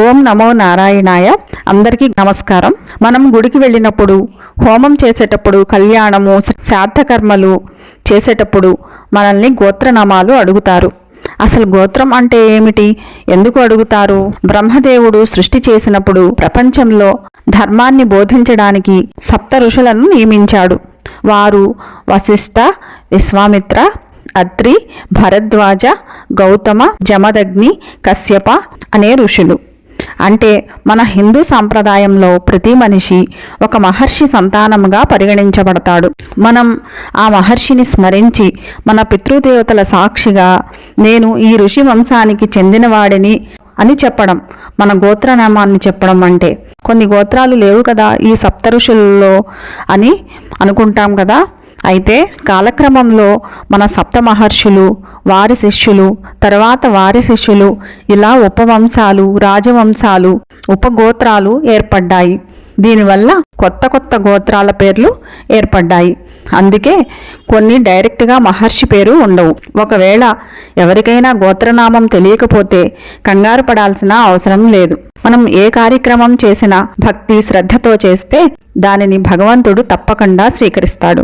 ఓం నమో నారాయణాయ. అందరికీ నమస్కారం. మనం గుడికి వెళ్ళినప్పుడు, హోమం చేసేటప్పుడు, కళ్యాణము, శ్రాద్ధకర్మలు చేసేటప్పుడు మనల్ని గోత్రనామాలు అడుగుతారు. అసలు గోత్రం అంటే ఏమిటి, ఎందుకు అడుగుతారు? బ్రహ్మదేవుడు సృష్టి చేసినప్పుడు ప్రపంచంలో ధర్మాన్ని బోధించడానికి సప్త ఋషులను నియమించాడు. వారు వశిష్ఠ, విశ్వామిత్ర, అత్రి, భరద్వాజ, గౌతమ, జమదగ్ని, కశ్యప అనే ఋషులు. అంటే మన హిందూ సాంప్రదాయంలో ప్రతి మనిషి ఒక మహర్షి సంతానముగా పరిగణించబడతాడు. మనం ఆ మహర్షిని స్మరించి మన పితృదేవతల సాక్షిగా నేను ఈ ఋషి వంశానికి చెందినవాడిని అని చెప్పడం, మన గోత్రనామాన్ని చెప్పడం. అంటే కొన్ని గోత్రాలు లేవు కదా ఈ సప్త ఋషులలో అని అనుకుంటాం కదా. అయితే కాలక్రమంలో మన సప్త మహర్షులు, వారి శిష్యులు, తర్వాత వారి శిష్యులు, ఇలా ఉపవంశాలు, రాజవంశాలు, ఉపగోత్రాలు ఏర్పడ్డాయి. దీనివల్ల కొత్త కొత్త గోత్రాల పేర్లు ఏర్పడ్డాయి. అందుకే కొన్ని డైరెక్ట్గా మహర్షి పేరు ఉండవు. ఒకవేళ ఎవరికైనా గోత్రనామం తెలియకపోతే కంగారు పడాల్సిన అవసరం లేదు. మనం ఏ కార్యక్రమం చేసినా భక్తి శ్రద్ధతో చేస్తే దానిని భగవంతుడు తప్పకుండా స్వీకరిస్తాడు.